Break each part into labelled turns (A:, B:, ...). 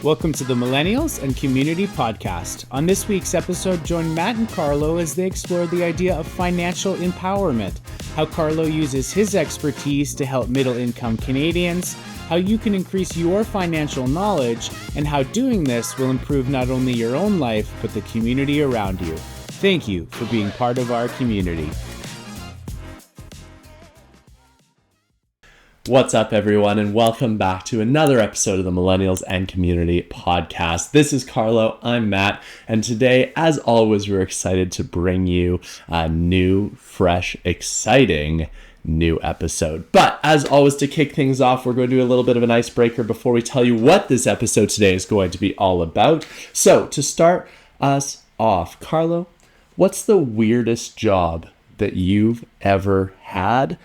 A: Welcome to the Millennials and Community Podcast. On this week's episode, join Matt and Carlo as they explore the idea of financial empowerment, how Carlo uses his expertise to help middle-income Canadians, how you can increase your financial knowledge, and how doing this will improve not only your own life, but the community around you. Thank you for being part of our community.
B: What's up, everyone, and welcome back to another episode of the Millennials and Community Podcast. This is Carlo, I'm Matt, and today, as always, we're excited to bring you a new, fresh, exciting new episode. But as always, to kick things off, we're going to do a little bit of an icebreaker before we tell you what this episode today is going to be all about. So, to start us off, Carlo, what's the weirdest job that you've ever had?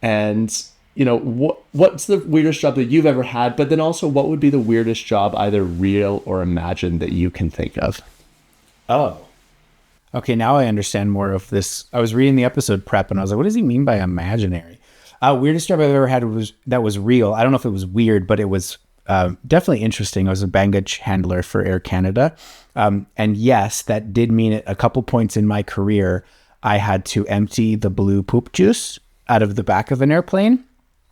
B: And you know, what's the weirdest job that you've ever had? But then also, what would be the weirdest job, either real or imagined, that you can think of?
A: Oh. Okay, now I understand more of this. I was reading the episode prep and I was like, what does he mean by imaginary? Weirdest job I've ever had was real. I don't know if it was weird, but it was definitely interesting. I was a baggage handler for Air Canada. And yes, that did mean at a couple points in my career, I had to empty the blue poop juice out of the back of an airplane,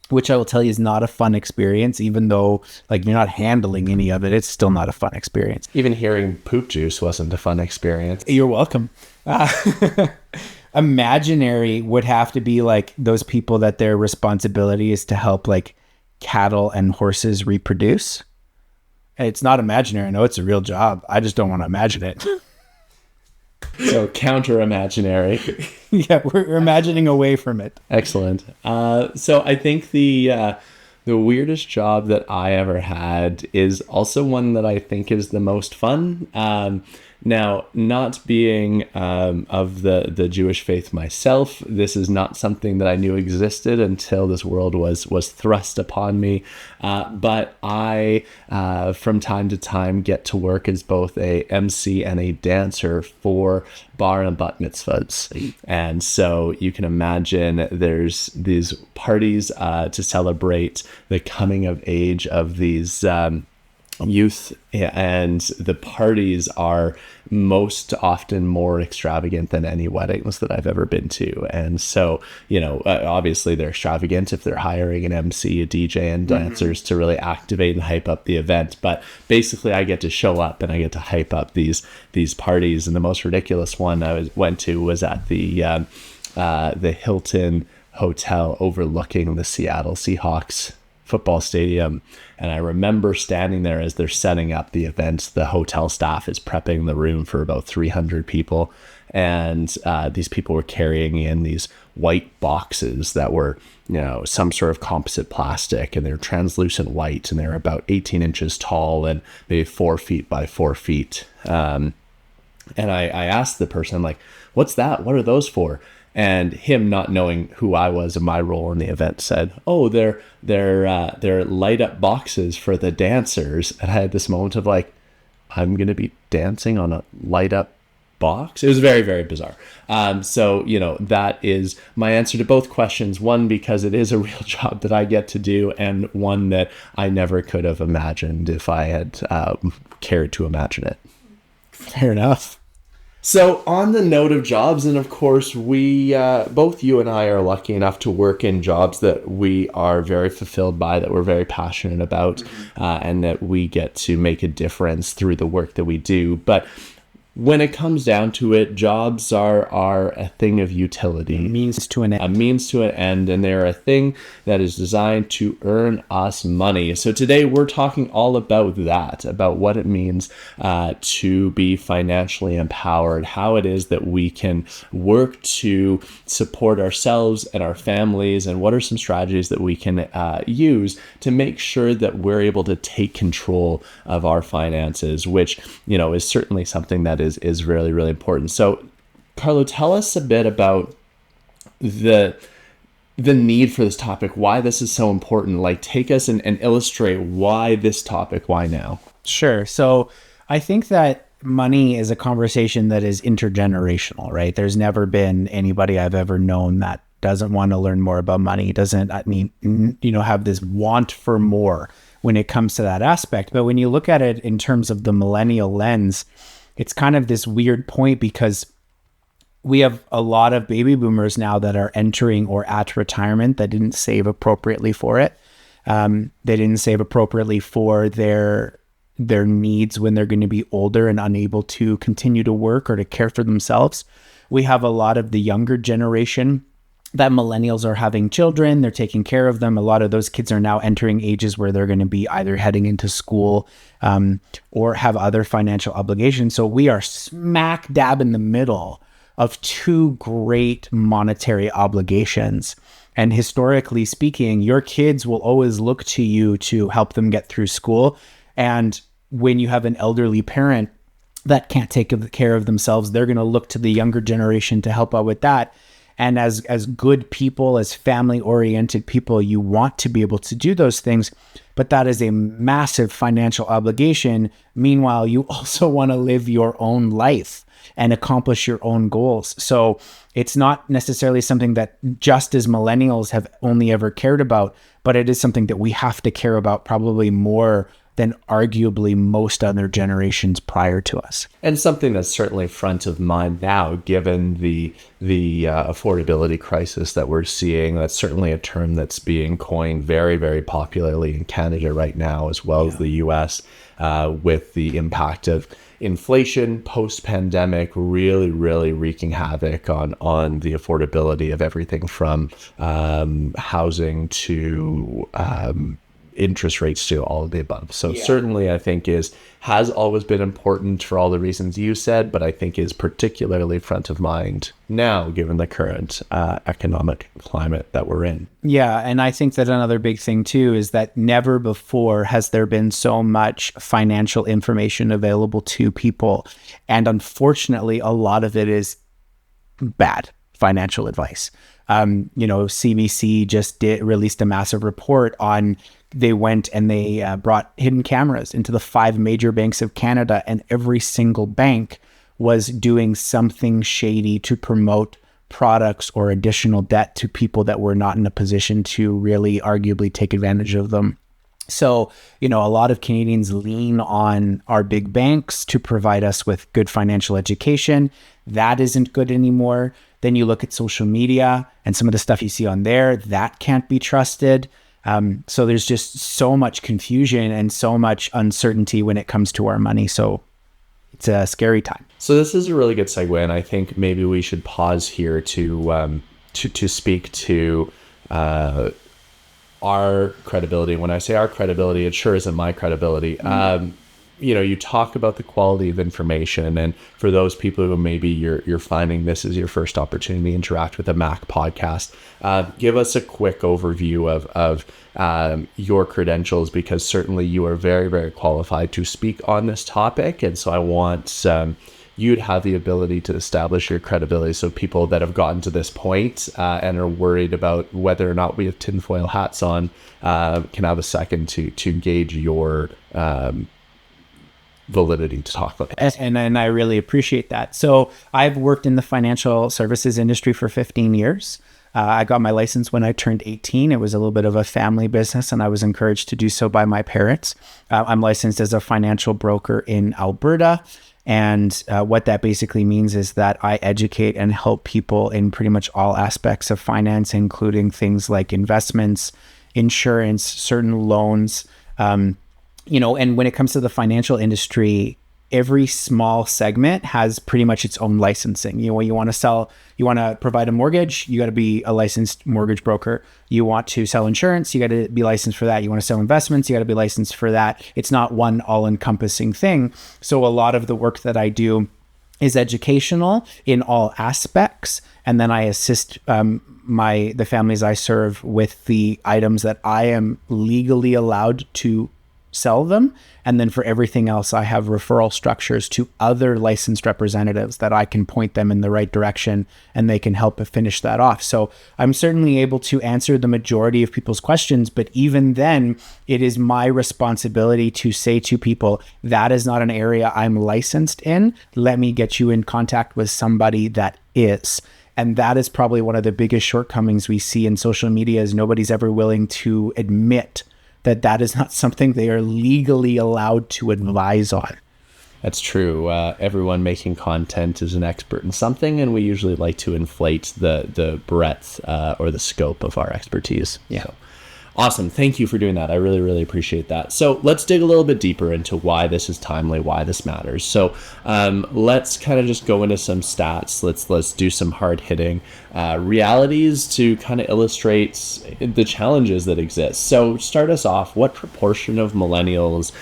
A: which I will tell you is not a fun experience. Even though like you're not handling any of it, it's still not a fun experience.
B: Even hearing poop juice wasn't a fun experience.
A: You're welcome. Imaginary would have to be like those people that their responsibility is to help like cattle and horses reproduce. It's not imaginary. I know it's a real job. I just don't want to imagine it.
B: So counter-imaginary.
A: Yeah, we're imagining away from it.
B: Excellent. So I think the weirdest job that I ever had is also one that I think is the most fun. Now, not being of the Jewish faith myself, this is not something that I knew existed until this world was thrust upon me. But I, from time to time, get to work as both a MC and a dancer for bar and bat mitzvahs. And so you can imagine there's these parties to celebrate the coming of age of these youth, and the parties are most often more extravagant than any weddings that I've ever been to. And so, you know, obviously they're extravagant if they're hiring an MC, a DJ, and dancers to really activate and hype up the event. But basically I get to show up and I get to hype up these parties. And the most ridiculous one I went to was at the Hilton Hotel overlooking the Seattle Seahawks football stadium. And I remember standing there as they're setting up the event. The hotel staff is prepping the room for about 300 people. And these people were carrying in these white boxes that were, you know, some sort of composite plastic, and they're translucent white, and they're about 18 inches tall and maybe 4 feet by 4 feet. And I asked the person, like, what's that? What are those for? And him, not knowing who I was and my role in the event, said, "Oh, they're light up boxes for the dancers." And I had this moment of like, I'm gonna be dancing on a light up box. It was very, very bizarre. So you know, that is my answer to both questions. One, because it is a real job that I get to do, and one that I never could have imagined if I had cared to imagine it.
A: Fair enough.
B: So on the note of jobs, and of course we, both you and I are lucky enough to work in jobs that we are very fulfilled by, that we're very passionate about, and that we get to make a difference through the work that we do. But when it comes down to it, jobs are a thing of utility.
A: A means to an end.
B: A means to an end, and they're a thing that is designed to earn us money. So today we're talking all about that, about what it means to be financially empowered, how it is that we can work to support ourselves and our families, and what are some strategies that we can use to make sure that we're able to take control of our finances, which, you know, is certainly something that is really, really important. So, Carlo, tell us a bit about the need for this topic, why this is so important. Like, take us and illustrate why this topic, why now?
A: Sure. So I think that money is a conversation that is intergenerational, right? There's never been anybody I've ever known that doesn't want to learn more about money, doesn't, have this want for more, when it comes to that aspect. But when you look at it in terms of the millennial lens, it's kind of this weird point because we have a lot of baby boomers now that are entering or at retirement that didn't save appropriately for it. They didn't save appropriately for their needs when they're going to be older and unable to continue to work or to care for themselves. We have a lot of the younger generation that millennials are having children, they're taking care of them. A lot of those kids are now entering ages where they're going to be either heading into school or have other financial obligations. So we are smack dab in the middle of two great monetary obligations. And historically speaking, your kids will always look to you to help them get through school. And when you have an elderly parent that can't take care of themselves, they're going to look to the younger generation to help out with that. And as good people, as family-oriented people, you want to be able to do those things, but that is a massive financial obligation. Meanwhile, you also want to live your own life and accomplish your own goals. So it's not necessarily something that just as millennials have only ever cared about, but it is something that we have to care about probably more than arguably most other generations prior to us.
B: And something that's certainly front of mind now, given the affordability crisis that we're seeing. That's certainly a term that's being coined very, very popularly in Canada right now, as well as the US, with the impact of inflation post-pandemic really, really wreaking havoc on the affordability of everything from housing to interest rates to all of the above. So certainly I think has always been important for all the reasons you said, but I think is particularly front of mind now given the current economic climate that we're in.
A: Yeah, and I think that another big thing too is that never before has there been so much financial information available to people. And unfortunately, a lot of it is bad financial advice. CBC just released a massive report on they went and they brought hidden cameras into the 5 major banks of Canada, and every single bank was doing something shady to promote products or additional debt to people that were not in a position to really arguably take advantage of them. So, a lot of Canadians lean on our big banks to provide us with good financial education. That isn't good anymore. Then you look at social media and some of the stuff you see on there, that can't be trusted. So there's just so much confusion and so much uncertainty when it comes to our money. So it's a scary time.
B: So this is a really good segue, and I think maybe we should pause here to speak to our credibility. When I say our credibility, it sure isn't my credibility. You talk about the quality of information, and for those people who maybe you're finding this is your first opportunity to interact with a Mac podcast, give us a quick overview of your credentials, because certainly you are very, very qualified to speak on this topic. And so I want you'd have the ability to establish your credibility, so people that have gotten to this point and are worried about whether or not we have tinfoil hats on can have a second to gauge your validity to talk about this.
A: And I really appreciate that. So I've worked in the financial services industry for 15 years. I got my license when I turned 18. It was a little bit of a family business, and I was encouraged to do so by my parents. I'm licensed as a financial broker in Alberta. And what that basically means is that I educate and help people in pretty much all aspects of finance, including things like investments, insurance, certain loans, and when it comes to the financial industry, every small segment has pretty much its own licensing. When you want to provide a mortgage, you got to be a licensed mortgage broker. You want to sell insurance, you got to be licensed for that. You want to sell investments, you got to be licensed for that. It's not one all-encompassing thing. So a lot of the work that I do is educational in all aspects, and then I assist the families I serve with the items that I am legally allowed to sell them. And then for everything else, I have referral structures to other licensed representatives that I can point them in the right direction, and they can help finish that off. So I'm certainly able to answer the majority of people's questions, but even then, it is my responsibility to say to people, that is not an area I'm licensed in. Let me get you in contact with somebody that is. And that is probably one of the biggest shortcomings we see in social media, is nobody's ever willing to admit that is not something they are legally allowed to advise on.
B: That's true. Everyone making content is an expert in something, and we usually like to inflate the breadth or the scope of our expertise.
A: Yeah.
B: So, awesome. Thank you for doing that. I really, really appreciate that. So let's dig a little bit deeper into why this is timely, why this matters. So let's kind of just go into some stats. Let's do some hard hitting realities to kind of illustrate the challenges that exist. So start us off. What proportion of millennials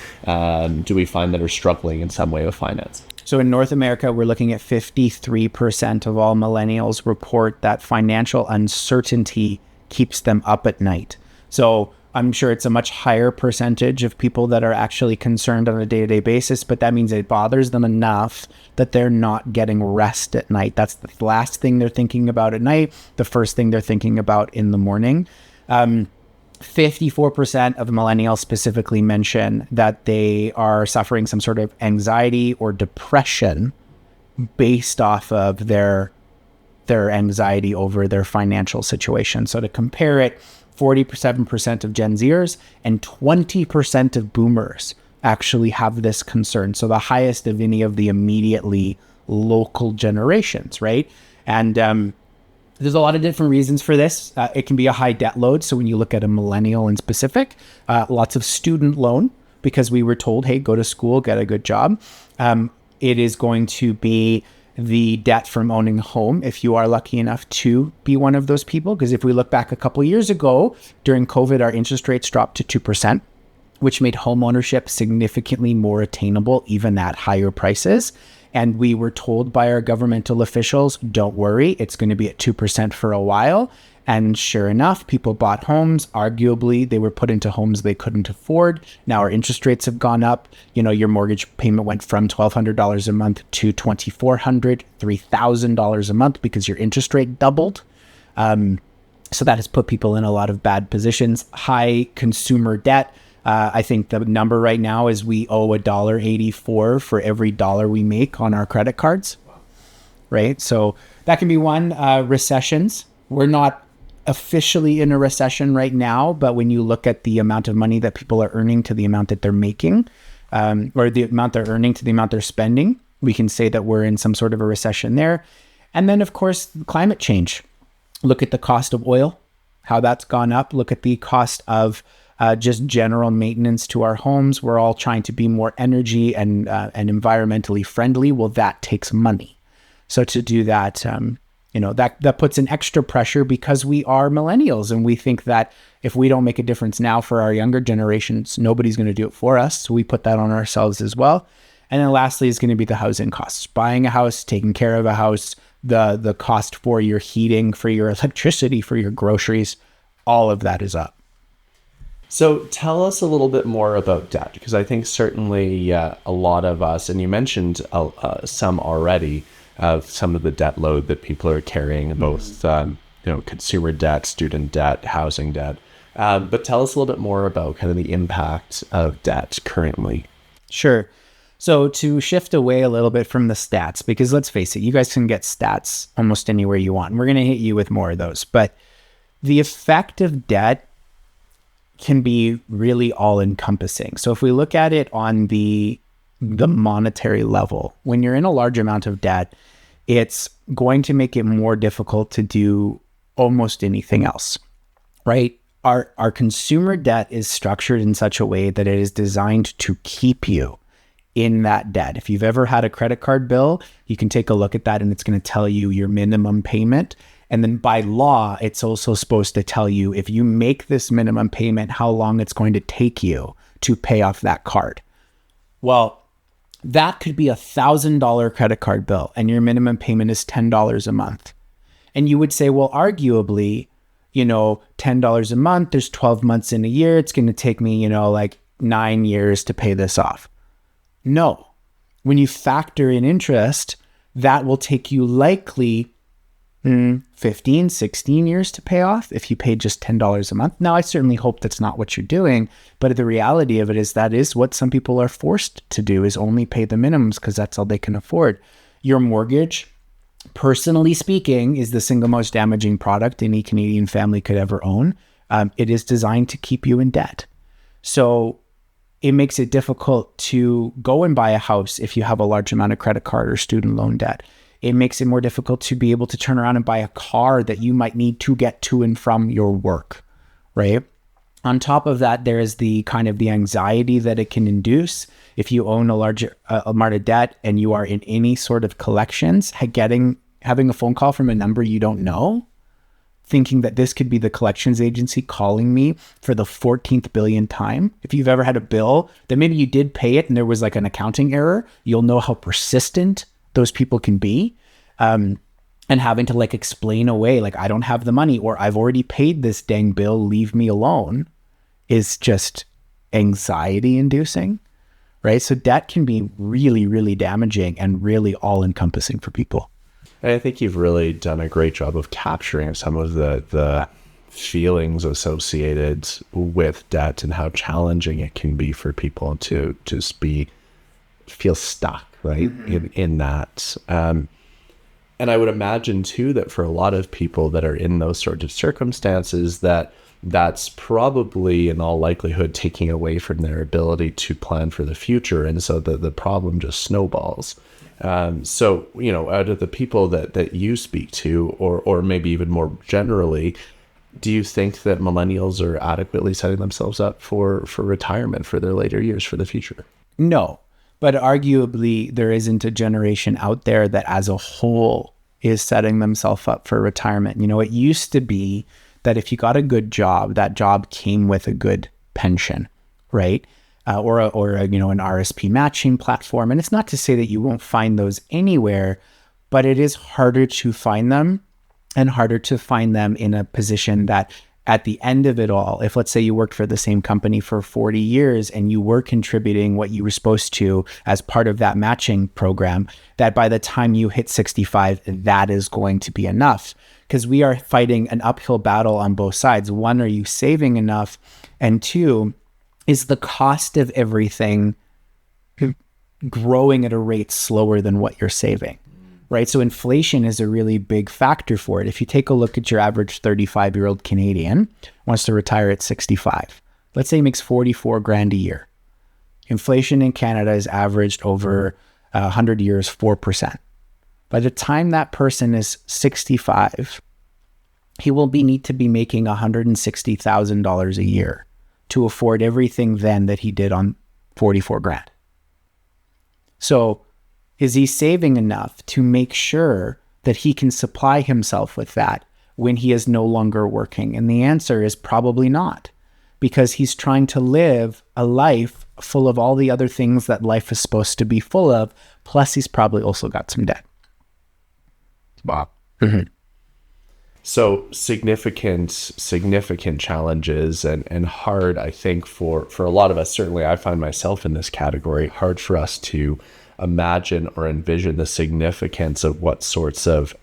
B: do we find that are struggling in some way with finance?
A: So in North America, we're looking at 53% of all millennials report that financial uncertainty keeps them up at night. So I'm sure it's a much higher percentage of people that are actually concerned on a day-to-day basis, but that means it bothers them enough that they're not getting rest at night. That's the last thing they're thinking about at night, the first thing they're thinking about in the morning. 54% of millennials specifically mention that they are suffering some sort of anxiety or depression based off of their anxiety over their financial situation. So to compare it, 47% of Gen Zers and 20% of boomers actually have this concern. So the highest of any of the immediately local generations, right? And there's a lot of different reasons for this. It can be a high debt load. So when you look at a millennial in specific, lots of student loan, because we were told, hey, go to school, get a good job. It is going to be the debt from owning a home, if you are lucky enough to be one of those people. Because if we look back a couple of years ago, during COVID, our interest rates dropped to 2%, which made home ownership significantly more attainable, even at higher prices. And we were told by our governmental officials, don't worry, it's going to be at 2% for a while. And sure enough, people bought homes. Arguably, they were put into homes they couldn't afford. Now our interest rates have gone up. You know, your mortgage payment went from $1,200 a month to $2,400, $3,000 a month because your interest rate doubled. So that has put people in a lot of bad positions. High consumer debt. I think the number right now is we owe $1.84 for every dollar we make on our credit cards, right? So that can be one. Recessions. We're not officially in a recession right now, but when you look at the amount of money that people are earning to the amount that they're making, or the amount they're earning to the amount they're spending, we can say that we're in some sort of a recession there. And then, of course, climate change. Look at the cost of oil, how that's gone up. Look at the cost of just general maintenance to our homes. We're all trying to be more energy and environmentally friendly. Well, that takes money. So to do that, that puts an extra pressure because we are millennials and we think that if we don't make a difference now for our younger generations, nobody's going to do it for us. So we put that on ourselves as well. And then lastly is going to be the housing costs. Buying a house, taking care of a house, the cost for your heating, for your electricity, for your groceries, all of that is up.
B: So tell us a little bit more about debt, because I think certainly a lot of us, and you mentioned some already, of some of the debt load that people are carrying, both consumer debt, student debt, housing debt. But tell us a little bit more about kind of the impact of debt currently.
A: Sure. So to shift away a little bit from the stats, because let's face it, you guys can get stats almost anywhere you want. And we're going to hit you with more of those. But the effect of debt can be really all-encompassing. So if we look at it on the monetary level, when you're in a large amount of debt, it's going to make it more difficult to do almost anything else, right? Our consumer debt is structured in such a way that it is designed to keep you in that debt. If you've ever had a credit card bill, you can take a look at that and it's going to tell you your minimum payment. And then by law, it's also supposed to tell you if you make this minimum payment, how long it's going to take you to pay off that card. Well, that could be $1,000 credit card bill and your minimum payment is $10 a month. And you would say, well, arguably, $10 a month, there's 12 months in a year. It's going to take me, 9 years to pay this off. No, when you factor in interest, that will take you likely 15, 16 years to pay off if you pay just $10 a month. Now, I certainly hope that's not what you're doing, but the reality of it is that is what some people are forced to do, is only pay the minimums because that's all they can afford. Your mortgage, personally speaking, is the single most damaging product any Canadian family could ever own. It is designed to keep you in debt. So it makes it difficult to go and buy a house if you have a large amount of credit card or student loan debt. It makes it more difficult to be able to turn around and buy a car that you might need to get to and from your work, right? On top of that, there is the kind of the anxiety that it can induce if you own a large amount of debt and you are in any sort of collections, having a phone call from a number you don't know, thinking that this could be the collections agency calling me for the 14th billionth time. If you've ever had a bill that maybe you did pay it and there was like an accounting error, you'll know how persistent those people can be. And having to like explain away, like, I don't have the money, or I've already paid this dang bill, leave me alone, is just anxiety inducing, right? So debt can be really, really damaging and really all encompassing for people.
B: And I think you've really done a great job of capturing some of the feelings associated with debt and how challenging it can be for people to just feel stuck, right? In that. And I would imagine too that for a lot of people that are in those sort of circumstances, that's probably in all likelihood taking away from their ability to plan for the future. And so the problem just snowballs. So, out of the people that you speak to, or maybe even more generally, do you think that millennials are adequately setting themselves up for retirement, for their later years, for the future?
A: No, but arguably there isn't a generation out there that as a whole is setting themselves up for retirement. It used to be that if you got a good job, that job came with a good pension, right? Or an RSP matching platform. And it's not to say that you won't find those anywhere, but it is harder to find them, and harder to find them in a position that at the end of it all, if let's say you worked for the same company for 40 years and you were contributing what you were supposed to as part of that matching program, that by the time you hit 65, that is going to be enough. Because we are fighting an uphill battle on both sides. One, are you saving enough? And two, is the cost of everything growing at a rate slower than what you're saving, right? So inflation is a really big factor for it. If you take a look at your average 35-year-old Canadian, wants to retire at 65. Let's say he makes 44 grand a year. Inflation in Canada is averaged over 100 years, 4%. By the time that person is 65, he will need to be making $160,000 a year to afford everything then that he did on 44 grand. So is he saving enough to make sure that he can supply himself with that when he is no longer working? And the answer is probably not, because he's trying to live a life full of all the other things that life is supposed to be full of. Plus he's probably also got some debt.
B: Wow. So significant challenges and hard, I think, for a lot of us. Certainly I find myself in this category, hard for us to imagine or envision the significance of what sorts of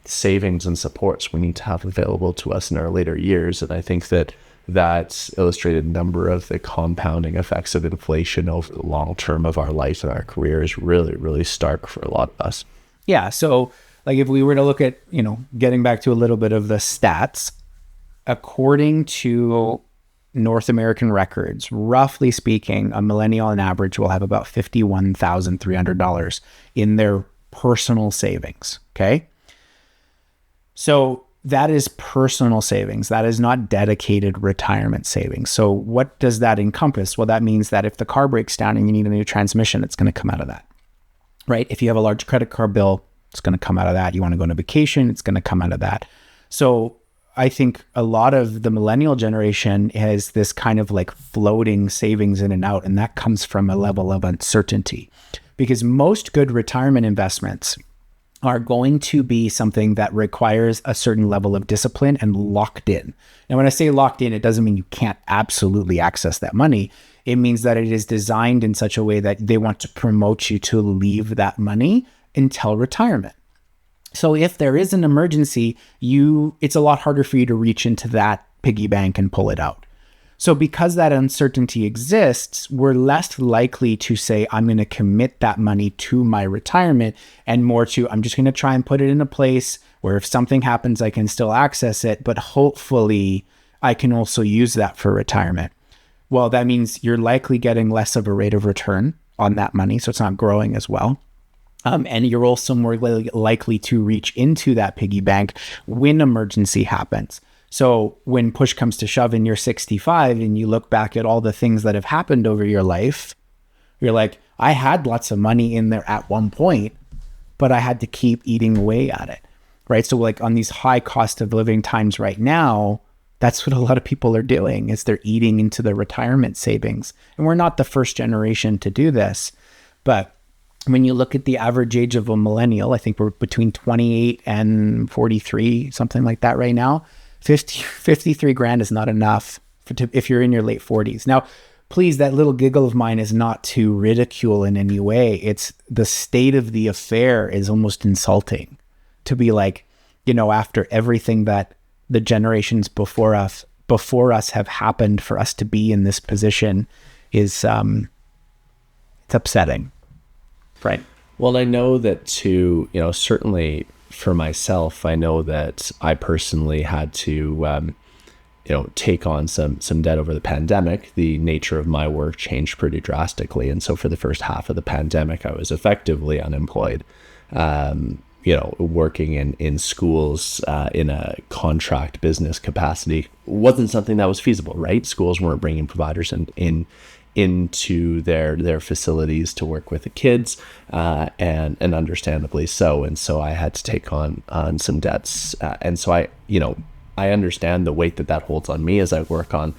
B: savings and supports we need to have available to us in our later years. And I think that illustrated number of the compounding effects of inflation over the long term of our life and our career is really, really stark for a lot of us.
A: Yeah. So like if we were to look at, getting back to a little bit of the stats, according to North American records, roughly speaking, a millennial on average will have about $51,300 in their personal savings. Okay. So that is personal savings. That is not dedicated retirement savings. So what does that encompass? Well, that means that if the car breaks down and you need a new transmission, it's going to come out of that, right? If you have a large credit card bill, it's going to come out of that. You want to go on a vacation, it's going to come out of that. So I think a lot of the millennial generation has this kind of like floating savings in and out, and that comes from a level of uncertainty, because most good retirement investments are going to be something that requires a certain level of discipline and locked in. Now, when I say locked in, it doesn't mean you can't absolutely access that money. It means that it is designed in such a way that they want to promote you to leave that money until retirement. So if there is an emergency, it's a lot harder for you to reach into that piggy bank and pull it out. So because that uncertainty exists, we're less likely to say, I'm going to commit that money to my retirement, and more to, I'm just going to try and put it in a place where if something happens, I can still access it, but hopefully I can also use that for retirement. Well, that means you're likely getting less of a rate of return on that money, so it's not growing as well. And you're also more likely to reach into that piggy bank when emergency happens. So when push comes to shove and you're 65 and you look back at all the things that have happened over your life, you're like, I had lots of money in there at one point, but I had to keep eating away at it, right? So like on these high cost of living times right now, that's what a lot of people are doing, is they're eating into their retirement savings. And we're not the first generation to do this, but when you look at the average age of a millennial, I think we're between 28 and 43, something like that right now. 53 grand is not enough if you're in your late 40s. Now, please, that little giggle of mine is not to ridicule in any way. It's the state of the affair is almost insulting to be like, after everything that the generations before us have happened for us to be in this position is, it's upsetting. Right.
B: Well, I know that certainly for myself, I know that I personally had to, take on some debt over the pandemic. The nature of my work changed pretty drastically. And so for the first half of the pandemic, I was effectively unemployed, working in schools in a contract business capacity wasn't something that was feasible, right? Schools weren't bringing providers into their facilities to work with the kids, and understandably so. And so I had to take on some debts. And so I understand the weight that holds on me as I work on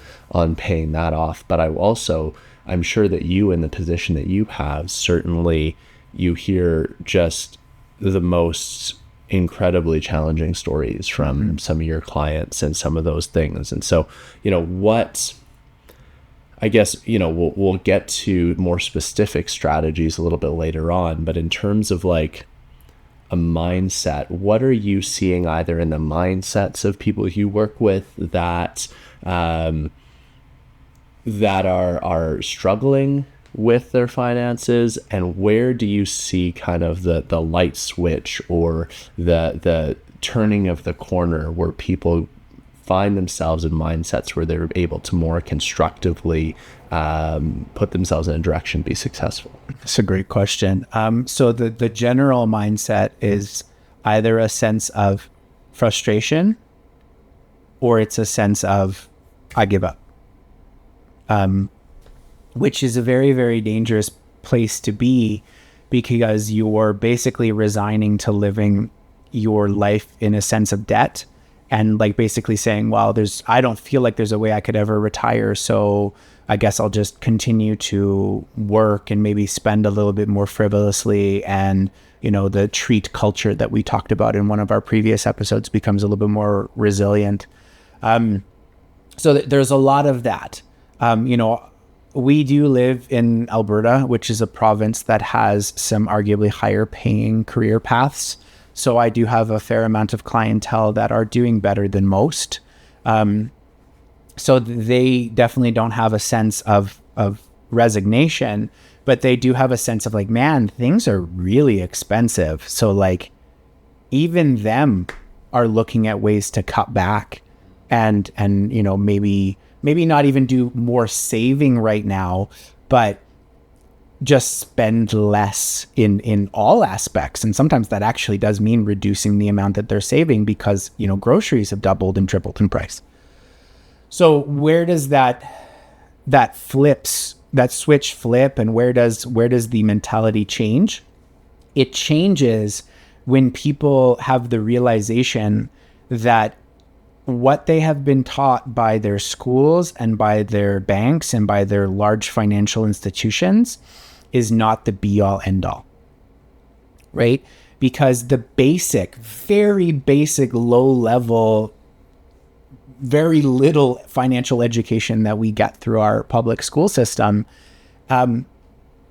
B: paying that off. But I'm sure that you, in the position that you have, certainly you hear just the most incredibly challenging stories from some of your clients and some of those things. And so, I guess, we'll get to more specific strategies a little bit later on, but in terms of like a mindset, what are you seeing either in the mindsets of people you work with that are struggling with their finances, and where do you see kind of the light switch or the turning of the corner where people find themselves in mindsets where they're able to more constructively put themselves in a direction, be successful?
A: That's a great question. So the general mindset is either a sense of frustration or it's a sense of, I give up, which is a very, very dangerous place to be, because you're basically resigning to living your life in a sense of debt. And like basically saying, well, I don't feel like there's a way I could ever retire, so I guess I'll just continue to work and maybe spend a little bit more frivolously. And, the treat culture that we talked about in one of our previous episodes becomes a little bit more resilient. So there's a lot of that. We do live in Alberta, which is a province that has some arguably higher paying career paths. So I do have a fair amount of clientele that are doing better than most. So they definitely don't have a sense of resignation, but they do have a sense of like, man, things are really expensive. So like even them are looking at ways to cut back and maybe not even do more saving right now, but just spend less in all aspects. And sometimes that actually does mean reducing the amount that they're saving because, groceries have doubled and tripled in price. So where does that switch flip, and where does the mentality change? It changes when people have the realization that what they have been taught by their schools and by their banks and by their large financial institutions is not the be all end all, right? Because the very basic, low level, very little financial education that we get through our public school system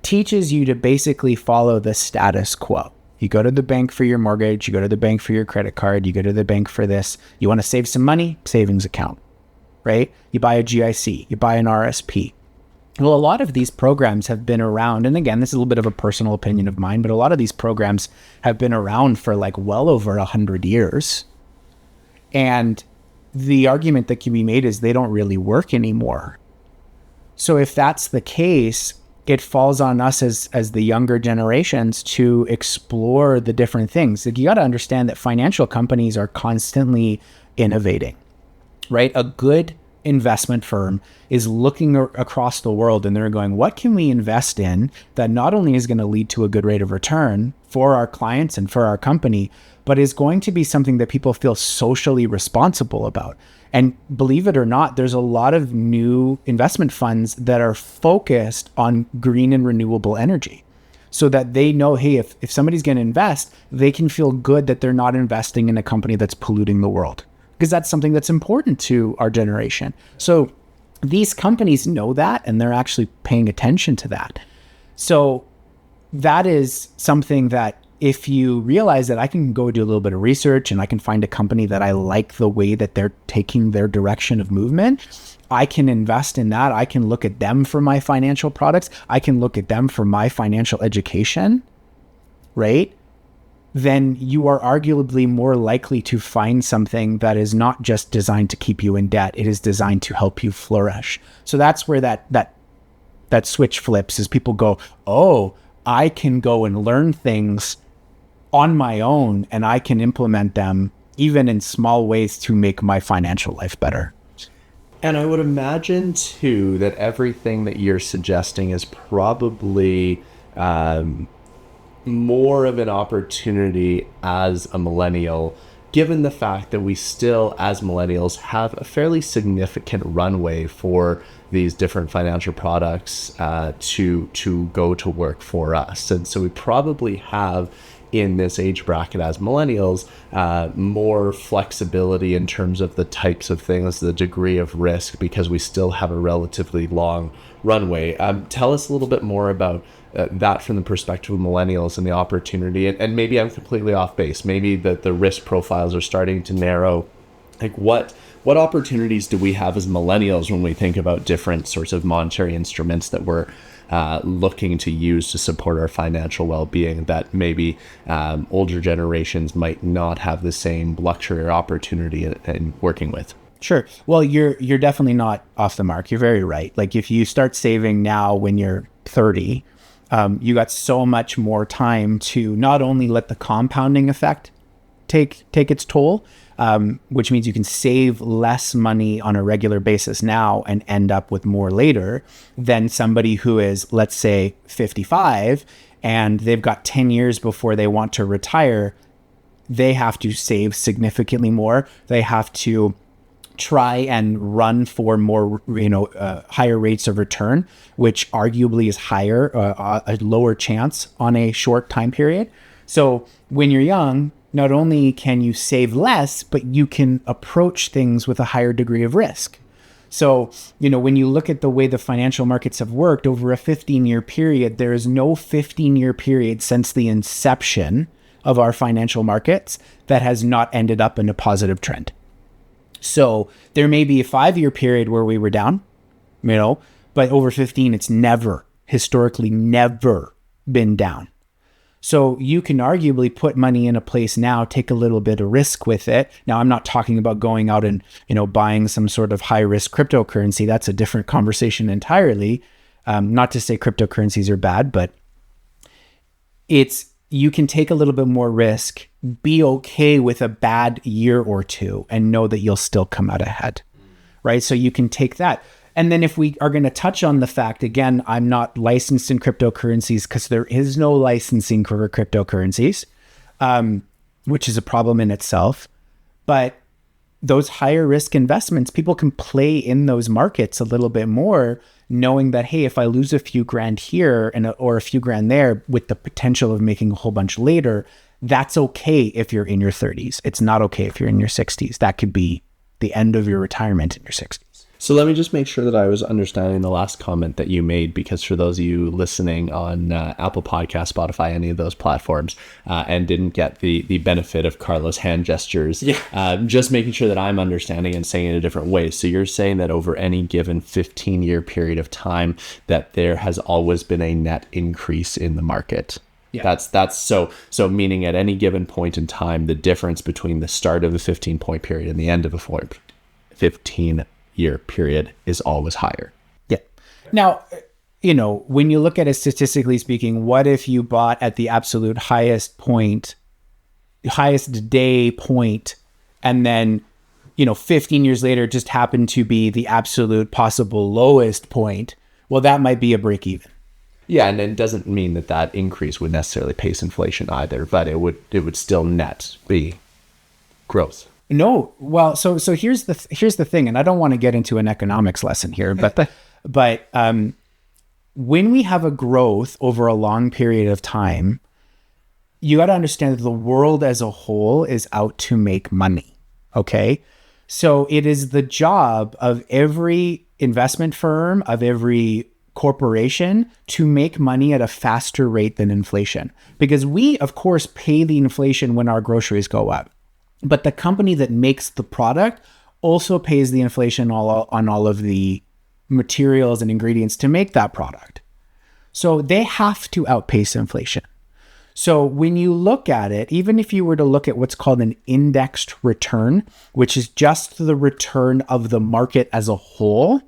A: teaches you to basically follow the status quo. You go to the bank for your mortgage, you go to the bank for your credit card, you go to the bank for this. You want to save some money? Savings account, right? You buy a GIC, you buy an RSP. Well, a lot of these programs have been around, and again, this is a little bit of a personal opinion of mine, but a lot of these programs have been around for like well over 100 years. And the argument that can be made is they don't really work anymore. So if that's the case, it falls on us as the younger generations to explore the different things. Like, you got to understand that financial companies are constantly innovating, right? A good investment firm is looking across the world and they're going, what can we invest in that not only is going to lead to a good rate of return for our clients and for our company, but is going to be something that people feel socially responsible about. And believe it or not, there's a lot of new investment funds that are focused on green and renewable energy, so that they know, hey, if somebody's going to invest, they can feel good that they're not investing in a company that's polluting the world, because that's something that's important to our generation. So these companies know that, and they're actually paying attention to that. So that is something that, if you realize that I can go do a little bit of research and I can find a company that I like the way that they're taking their direction of movement, I can invest in that. I can look at them for my financial products. I can look at them for my financial education, right? Then you are arguably more likely to find something that is not just designed to keep you in debt. It is designed to help you flourish. So that's where that switch flips, is people go, oh, I can go and learn things on my own, and I can implement them even in small ways to make my financial life better.
B: And I would imagine too that everything that you're suggesting is probably more of an opportunity as a millennial, given the fact that we still, as millennials, have a fairly significant runway for these different financial products to go to work for us. And so we probably have, in this age bracket as millennials, more flexibility in terms of the types of things, the degree of risk, because we still have a relatively long runway. Tell us a little bit more about that from the perspective of millennials and the opportunity. And maybe I'm completely off base. Maybe that the risk profiles are starting to narrow. Like, what opportunities do we have as millennials when we think about different sorts of monetary instruments that we're looking to use to support our financial well-being, that maybe older generations might not have the same luxury or opportunity in working with?
A: Sure. Well, you're definitely not off the mark. You're very right. Like, if you start saving now when you're 30, you got so much more time to not only let the compounding effect take its toll, which means you can save less money on a regular basis now and end up with more later than somebody who is, let's say, 55 and they've got 10 years before they want to retire. They have to save significantly more. They have to try and run for more, higher rates of return, which arguably is higher, a lower chance on a short time period. So when you're young, not only can you save less, but you can approach things with a higher degree of risk. So, when you look at the way the financial markets have worked over a 15-year period, there is no 15-year period since the inception of our financial markets that has not ended up in a positive trend. So there may be a 5-year period where we were down, but over 15, it's historically never been down. So you can arguably put money in a place now, take a little bit of risk with it. Now, I'm not talking about going out and, buying some sort of high risk cryptocurrency. That's a different conversation entirely. Not to say cryptocurrencies are bad, but you can take a little bit more risk, be okay with a bad year or two, and know that you'll still come out ahead, right? So you can take that. And then if we are going to touch on the fact, again, I'm not licensed in cryptocurrencies because there is no licensing for cryptocurrencies, which is a problem in itself. But those higher risk investments, people can play in those markets a little bit more, knowing that, hey, if I lose a few grand here or a few grand there with the potential of making a whole bunch later, that's okay if you're in your 30s. It's not okay if you're in your 60s. That could be the end of your retirement in your 60s.
B: So let me just make sure that I was understanding the last comment that you made, because for those of you listening on Apple Podcasts, Spotify, any of those platforms, and didn't get the benefit of Carlo's hand gestures, just making sure that I'm understanding and saying it a different way. So you're saying that over any given 15-year period of time, that there has always been a net increase in the market. Yeah. That's so meaning at any given point in time, the difference between the start of a 15-point period and the end of a 15-year period is always higher.
A: Yeah. Now, when you look at it statistically speaking, what if you bought at the absolute highest day point, and then 15 years later just happened to be the absolute possible lowest point? Well, that might be a break even.
B: Yeah, and it doesn't mean that increase would necessarily pace inflation either, but it would still net be growth.
A: No, well, so here's the thing, and I don't want to get into an economics lesson here, but when we have a growth over a long period of time, you got to understand that the world as a whole is out to make money. Okay, so it is the job of every investment firm, of every corporation, to make money at a faster rate than inflation, because we, of course, pay the inflation when our groceries go up. But the company that makes the product also pays the inflation on all of the materials and ingredients to make that product. So they have to outpace inflation. So when you look at it, even if you were to look at what's called an indexed return, which is just the return of the market as a whole,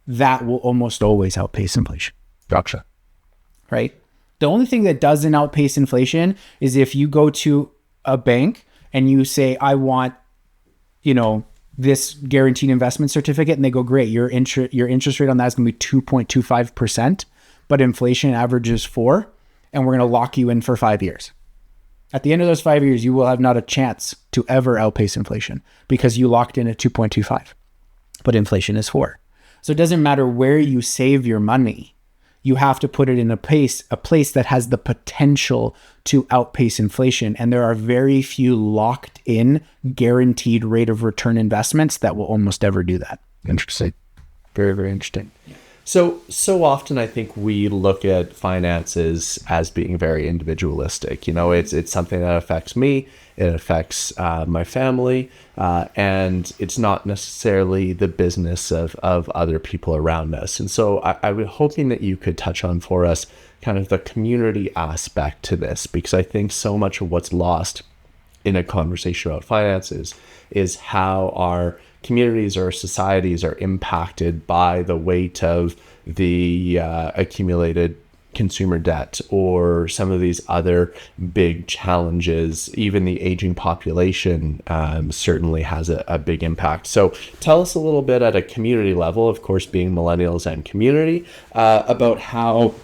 A: that will almost always outpace inflation.
B: Gotcha.
A: Right? The only thing that doesn't outpace inflation is if you go to a bank and you say, I want, this guaranteed investment certificate, and they go, great, your interest rate on that is going to be 2.25%, but inflation averages 4%, and we're going to lock you in for 5 years. At the end of those 5 years, you will have not a chance to ever outpace inflation because you locked in at 2.25, but inflation is 4%. So it doesn't matter where you save your money. You have to put it in a place that has the potential to outpace inflation. And there are very few locked in guaranteed rate of return investments that will almost ever do that.
B: Interesting.
A: Very, very interesting.
B: So often I think we look at finances as being very individualistic. It's something that affects me, it affects my family, and it's not necessarily the business of other people around us. And so I was hoping that you could touch on for us kind of the community aspect to this, because I think so much of what's lost in a conversation about finances is how our communities or societies are impacted by the weight of the accumulated consumer debt or some of these other big challenges. Even the aging population certainly has a big impact. So tell us a little bit at a community level, of course, being millennials and community, about how,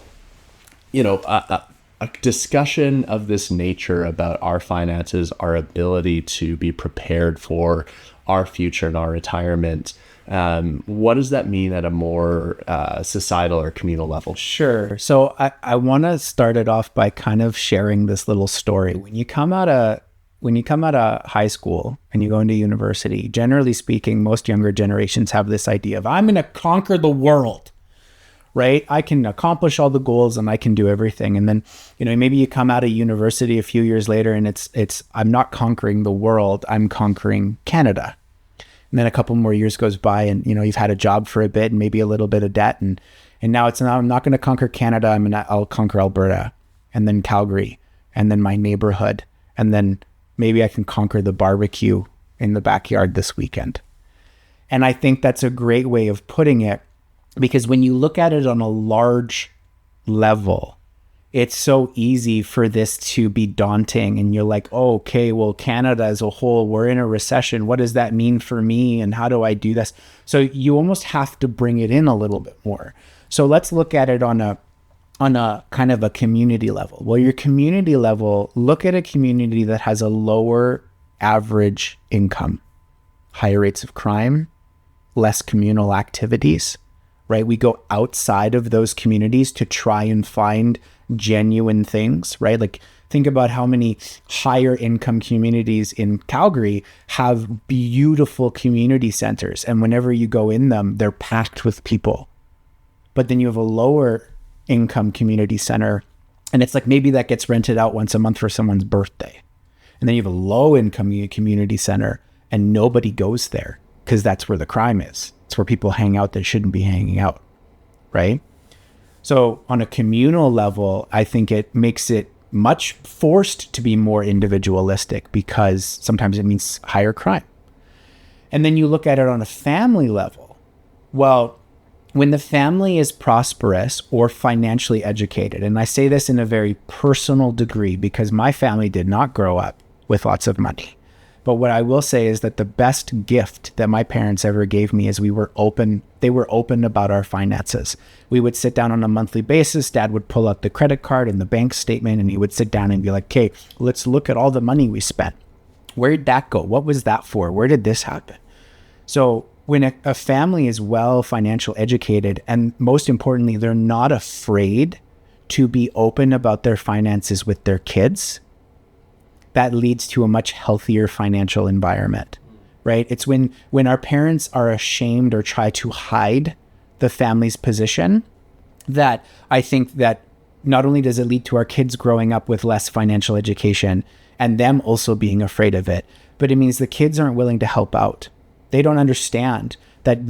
B: a discussion of this nature about our finances, our ability to be prepared for our future and our retirement. What does that mean at a more societal or communal level?
A: Sure. So I want to start it off by kind of sharing this little story. When you come out of high school and you go into university, generally speaking, most younger generations have this idea of, I'm going to conquer the world. Right? I can accomplish all the goals and I can do everything. And then, maybe you come out of university a few years later and it's I'm not conquering the world, I'm conquering Canada. And then a couple more years goes by and, you've had a job for a bit and maybe a little bit of debt. And now I'm not going to conquer Canada. I'll conquer Alberta and then Calgary and then my neighborhood. And then maybe I can conquer the barbecue in the backyard this weekend. And I think that's a great way of putting it, because when you look at it on a large level, it's so easy for this to be daunting. And you're like, oh, okay, well, Canada as a whole, we're in a recession. What does that mean for me? And how do I do this? So you almost have to bring it in a little bit more. So let's look at it on a kind of a community level. Well, your community level, look at a community that has a lower average income, higher rates of crime, less communal activities. Right? We go outside of those communities to try and find genuine things, right? Like think about how many higher income communities in Calgary have beautiful community centers. And whenever you go in them, they're packed with people. But then you have a lower income community center and it's like maybe that gets rented out once a month for someone's birthday. And then you have a low income community center and nobody goes there because that's where the crime is. It's where people hang out that shouldn't be hanging out, right? So on a communal level, I think it makes it much forced to be more individualistic because sometimes it means higher crime. And then you look at it on a family level. Well, when the family is prosperous or financially educated, and I say this in a very personal degree because my family did not grow up with lots of money. But what I will say is that the best gift that my parents ever gave me is they were open about our finances. We would sit down on a monthly basis. Dad would pull out the credit card and the bank statement, and he would sit down and be like, okay, let's look at all the money we spent. Where did that go? What was that for? Where did this happen? So when a family is well financial educated, and most importantly, they're not afraid to be open about their finances with their kids, that leads to a much healthier financial environment, right? It's when our parents are ashamed or try to hide the family's position that I think that not only does it lead to our kids growing up with less financial education and them also being afraid of it, but it means the kids aren't willing to help out. They don't understand that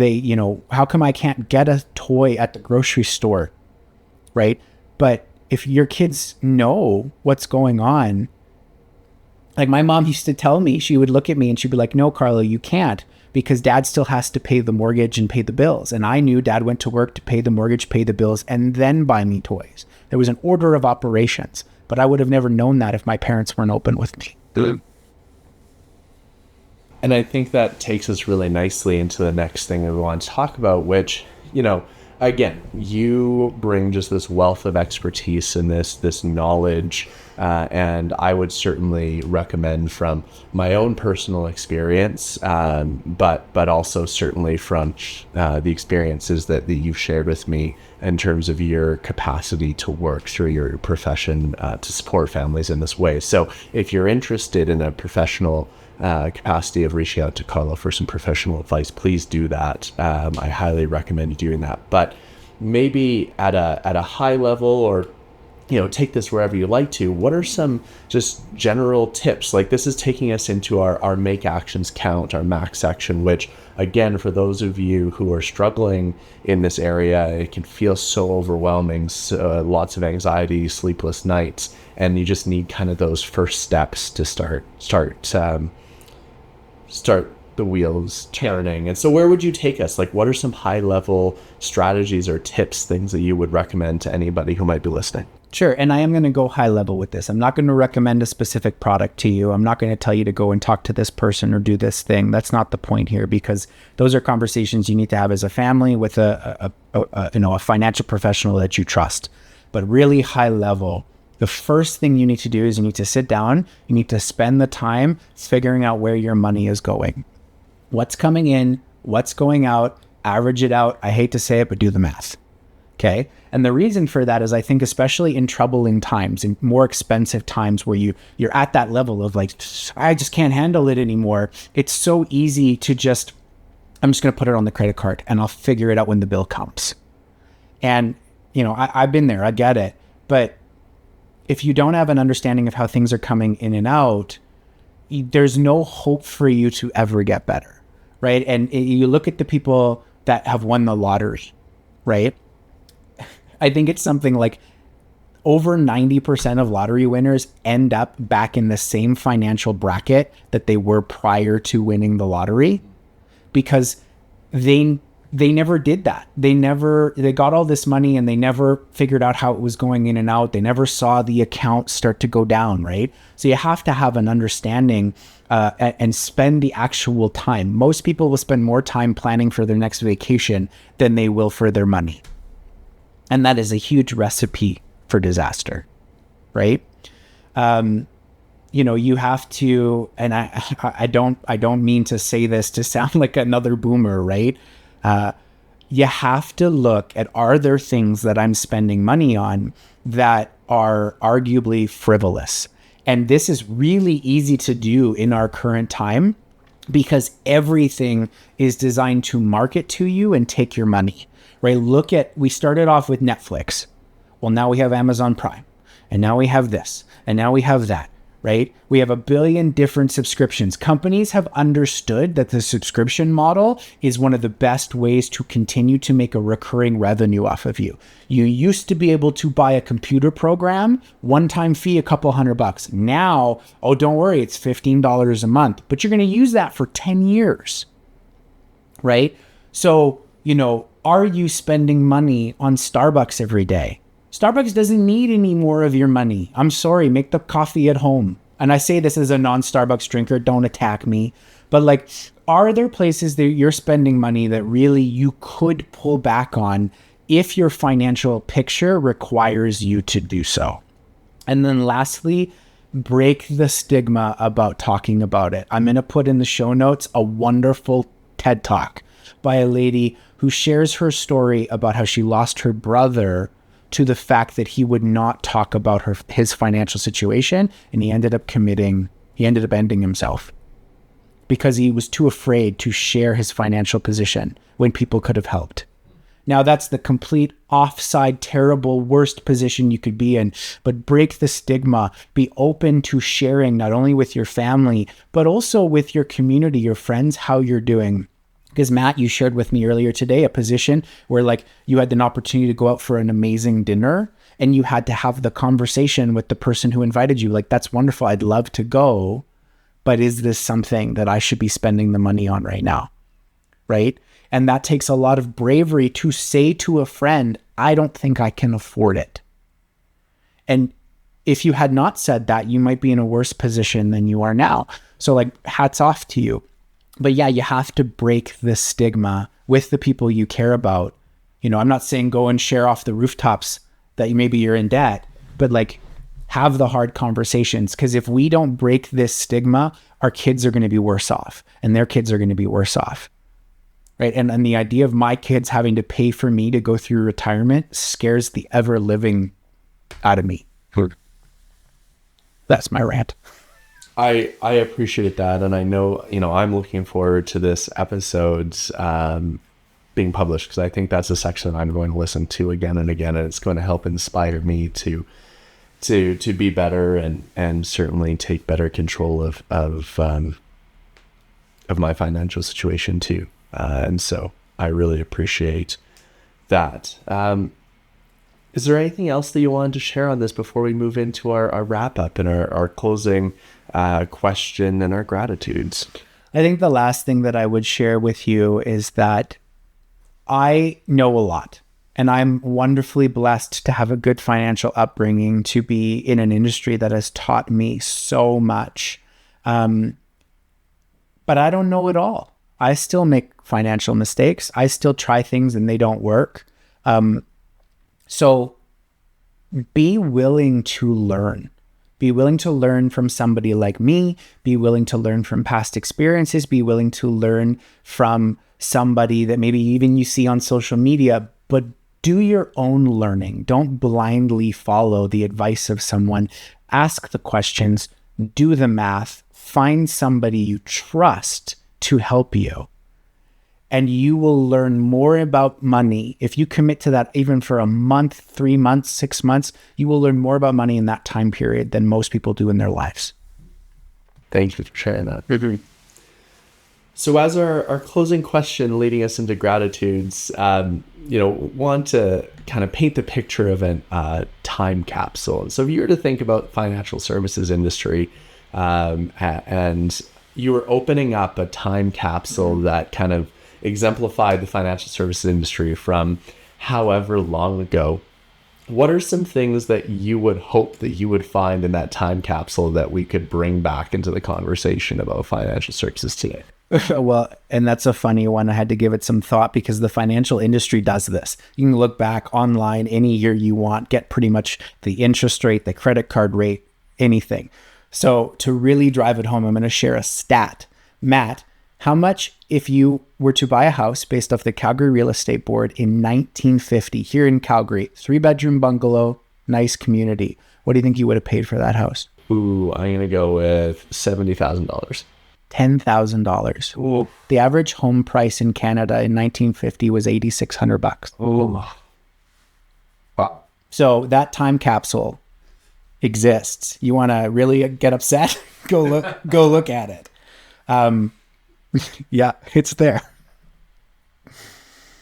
A: how come I can't get a toy at the grocery store, right? But if your kids know what's going on, like my mom used to tell me, she would look at me and she'd be like, no, Carlo, you can't, because dad still has to pay the mortgage and pay the bills. And I knew dad went to work to pay the mortgage, pay the bills, and then buy me toys. There was an order of operations, but I would have never known that if my parents weren't open with me.
B: And I think that takes us really nicely into the next thing that we want to talk about, which, again, you bring just this wealth of expertise and this knowledge. And I would certainly recommend from my own personal experience, but also certainly from the experiences that you've shared with me in terms of your capacity to work through your profession to support families in this way. So if you're interested in a professional capacity of reaching out to Carlo for some professional advice, please do that. I highly recommend you doing that. But maybe at a high level, or take this wherever you like to, what are some just general tips? Like, this is taking us into our make actions count, our MAC section, which again, for those of you who are struggling in this area, it can feel so overwhelming, so, lots of anxiety, sleepless nights, and you just need kind of those first steps to start the wheels turning. And so where would you take us? Like, what are some high level strategies or tips, things that you would recommend to anybody who might be listening?
A: Sure. And I am going to go high level with this. I'm not going to recommend a specific product to you. I'm not going to tell you to go and talk to this person or do this thing. That's not the point here, because those are conversations you need to have as a family with a financial professional that you trust. But really high level, the first thing you need to do is you need to sit down. You need to spend the time figuring out where your money is going. What's coming in, what's going out, average it out. I hate to say it, but do the math. Okay. And the reason for that is I think especially in troubling times, in more expensive times where you're at that level of like, I just can't handle it anymore. It's so easy to I'm just going to put it on the credit card and I'll figure it out when the bill comes. And, I've been there, I get it. But if you don't have an understanding of how things are coming in and out, there's no hope for you to ever get better. Right. And you look at the people that have won the lottery, right? I think it's something like over 90% of lottery winners end up back in the same financial bracket that they were prior to winning the lottery, because they never did that. They got all this money and they never figured out how it was going in and out. They never saw the account start to go down, right? So you have to have an understanding and spend the actual time. Most people will spend more time planning for their next vacation than they will for their money. And that is a huge recipe for disaster, right? You have to, and I don't mean to say this to sound like another boomer, right? You have to look at, are there things that I'm spending money on that are arguably frivolous? And this is really easy to do in our current time because everything is designed to market to you and take your money. Right? We started off with Netflix. Well, now we have Amazon Prime, and now we have this, and now we have that, right? We have a billion different subscriptions. Companies have understood that the subscription model is one of the best ways to continue to make a recurring revenue off of you. You used to be able to buy a computer program, one-time fee, a couple $100. Now, don't worry, it's $15 a month, but you're going to use that for 10 years. right? So, are you spending money on Starbucks every day? Starbucks doesn't need any more of your money. I'm sorry, make the coffee at home. And I say this as a non-Starbucks drinker, don't attack me. But like, are there places that you're spending money that really you could pull back on if your financial picture requires you to do so? And then lastly, break the stigma about talking about it. I'm going to put in the show notes a wonderful TED Talk by a lady who shares her story about how she lost her brother to the fact that he would not talk about his financial situation, and he ended up ending himself because he was too afraid to share his financial position when people could have helped. Now that's the complete offside, terrible, worst position you could be in, but break the stigma, be open to sharing not only with your family, but also with your community, your friends, how you're doing. Because Matt, you shared with me earlier today a position where like you had an opportunity to go out for an amazing dinner and you had to have the conversation with the person who invited you. Like, that's wonderful. I'd love to go, but is this something that I should be spending the money on right now? Right? And that takes a lot of bravery to say to a friend, I don't think I can afford it. And if you had not said that, you might be in a worse position than you are now. So like, hats off to you. But yeah, you have to break the stigma with the people you care about. I'm not saying go and share off the rooftops that maybe you're in debt, but like have the hard conversations. Because if we don't break this stigma, our kids are going to be worse off and their kids are going to be worse off. Right. And the idea of my kids having to pay for me to go through retirement scares the ever living out of me. That's my rant.
B: I appreciate that, and I know I'm looking forward to this episode being published, because I think that's a section I'm going to listen to again and again, and it's going to help inspire me to be better and certainly take better control of my financial situation too. And so I really appreciate that. Is there anything else that you wanted to share on this before we move into our wrap up and our closing question and our gratitudes?
A: I think the last thing that I would share with you is that I know a lot, and I'm wonderfully blessed to have a good financial upbringing, to be in an industry that has taught me so much. But I don't know it all. I still make financial mistakes. I still try things and they don't work. So be willing to learn. Be willing to learn from somebody like me. Be willing to learn from past experiences. Be willing to learn from somebody that maybe even you see on social media, but do your own learning. Don't blindly follow the advice of someone. Ask the questions, do the math, find somebody you trust to help you. And you will learn more about money. If you commit to that, even for a month, 3 months, 6 months, you will learn more about money in that time period than most people do in their lives.
B: Thank you for sharing that. So as our closing question leading us into gratitudes, want to kind of paint the picture of a time capsule. So if you were to think about financial services industry, and you were opening up a time capsule that kind of exemplified the financial services industry from however long ago, what are some things that you would hope that you would find in that time capsule that we could bring back into the conversation about financial services today?
A: Well, and that's a funny one. I had to give it some thought because the financial industry does this. You can look back online any year you want, get pretty much the interest rate, the credit card rate, anything. So to really drive it home, I'm going to share a stat. Matt, how much, if you were to buy a house based off the Calgary Real Estate Board in 1950 here in Calgary, 3-bedroom bungalow, nice community, what do you think you would have paid for that house?
B: Ooh, I'm going to go with $70,000.
A: $10,000.
B: Ooh.
A: The average home price in Canada in 1950 was $8,600.
B: Oh, wow.
A: So that time capsule exists. You want to really get upset? Go look at it. Yeah, it's there.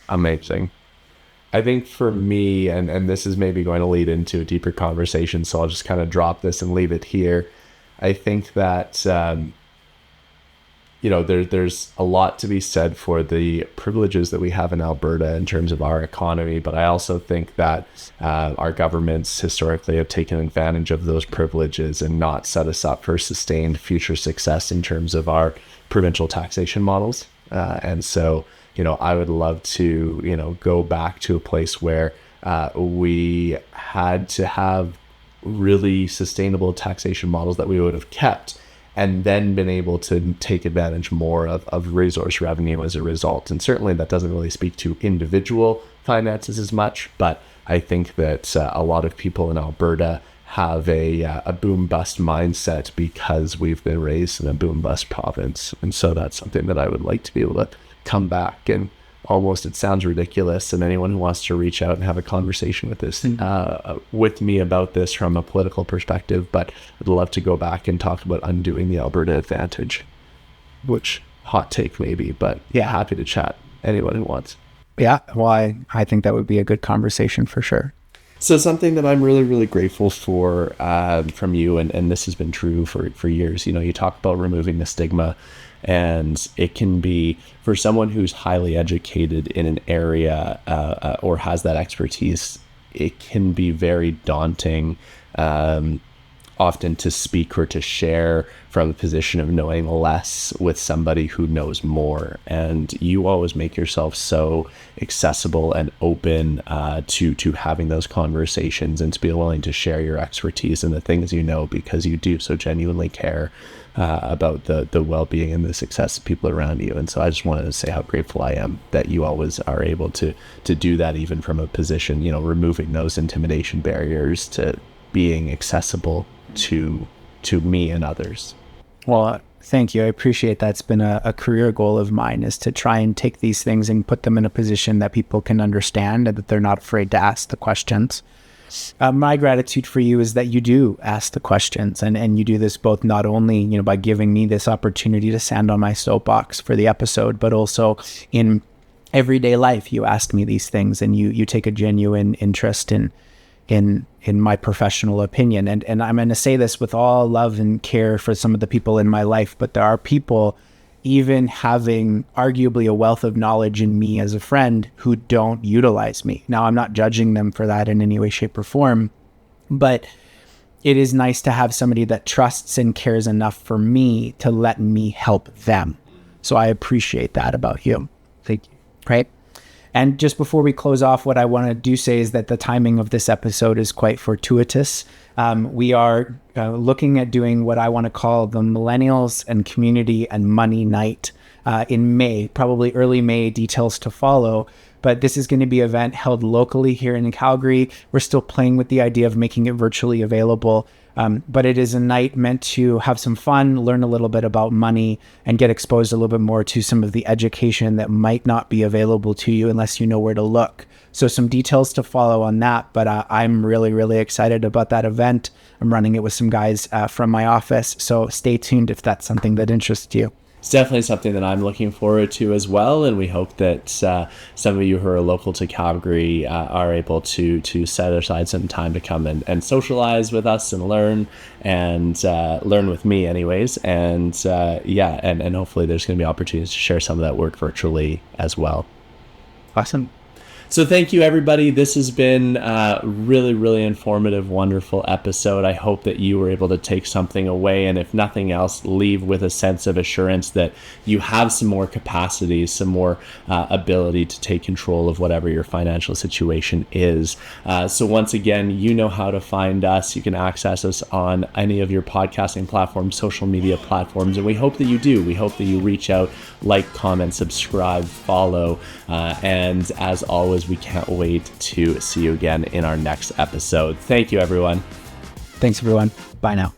B: Amazing. I think for me, and this is maybe going to lead into a deeper conversation, so I'll just kind of drop this and leave it here. I think that there's a lot to be said for the privileges that we have in Alberta in terms of our economy, but I also think that our governments historically have taken advantage of those privileges and not set us up for sustained future success in terms of our provincial taxation models. And so, I would love to, go back to a place where we had to have really sustainable taxation models that we would have kept and then been able to take advantage more of resource revenue as a result. And certainly that doesn't really speak to individual finances as much, but I think that a lot of people in Alberta have a boom-bust mindset because we've been raised in a boom-bust province. And so that's something that I would like to be able to come back and almost, it sounds ridiculous, and anyone who wants to reach out and have a conversation with this with me about this from a political perspective, but I'd love to go back and talk about undoing the Alberta advantage, which hot take maybe, but yeah, happy to chat. Anyone who wants.
A: Yeah, well, I think that would be a good conversation for sure.
B: So something that I'm really, really grateful for from you, and this has been true for years, you talk about removing the stigma, and it can be, for someone who's highly educated in an area or has that expertise, it can be very daunting often to speak or to share from a position of knowing less with somebody who knows more. And you always make yourself so accessible and open to having those conversations and to be willing to share your expertise and the things because you do so genuinely care about the well-being and the success of people around you. And so I just wanted to say how grateful I am that you always are able to do that, even from a position, removing those intimidation barriers to being accessible to me and others.
A: Well, thank you. I appreciate that. It's been a career goal of mine, is to try and take these things and put them in a position that people can understand and that they're not afraid to ask the questions. My gratitude for you is that you do ask the questions, and you do this both not only, by giving me this opportunity to stand on my soapbox for the episode, but also in everyday life. You ask me these things, and you take a genuine interest in my professional opinion. And I'm going to say this with all love and care for some of the people in my life, but there are people, even having arguably a wealth of knowledge in me as a friend, who don't utilize me. Now, I'm not judging them for that in any way, shape, or form, but it is nice to have somebody that trusts and cares enough for me to let me help them. So I appreciate that about you. Thank you. Right? And just before we close off, what I want to do say is that the timing of this episode is quite fortuitous. We are looking at doing what I want to call the Millennials and Community and Money Night in May, probably early May, details to follow. But this is going to be an event held locally here in Calgary. We're still playing with the idea of making it virtually available. But it is a night meant to have some fun, learn a little bit about money, and get exposed a little bit more to some of the education that might not be available to you unless you know where to look. So some details to follow on that, but I'm really, really excited about that event. I'm running it with some guys from my office, so stay tuned if that's something that interests you.
B: It's definitely something that I'm looking forward to as well, and we hope that some of you who are local to Calgary are able to set aside some time to come and socialize with us and learn with me anyways, and hopefully there's going to be opportunities to share some of that work virtually as well.
A: Awesome.
B: So thank you, everybody. This has been a really, really informative, wonderful episode. I hope that you were able to take something away, and if nothing else, leave with a sense of assurance that you have some more capacity, some more ability to take control of whatever your financial situation is. So once again, you know how to find us. You can access us on any of your podcasting platforms, social media platforms, and we hope that you do. We hope that you reach out, like, comment, subscribe, follow, and as always, we can't wait to see you again in our next episode. Thank you, everyone.
A: Thanks, everyone. Bye now.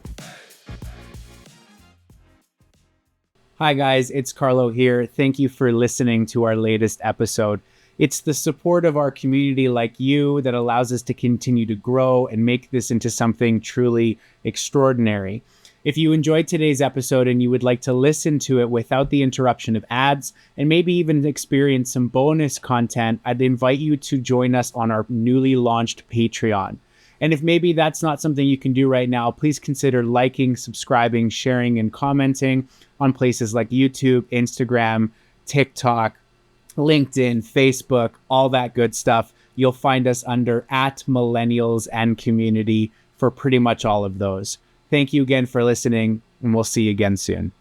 A: Hi, guys. It's Carlo here. Thank you for listening to our latest episode. It's the support of our community like you that allows us to continue to grow and make this into something truly extraordinary. If you enjoyed today's episode and you would like to listen to it without the interruption of ads and maybe even experience some bonus content, I'd invite you to join us on our newly launched Patreon. And if maybe that's not something you can do right now, please consider liking, subscribing, sharing, and commenting on places like YouTube, Instagram, TikTok, LinkedIn, Facebook, all that good stuff. You'll find us under @millennials and community for pretty much all of those. Thank you again for listening, and we'll see you again soon.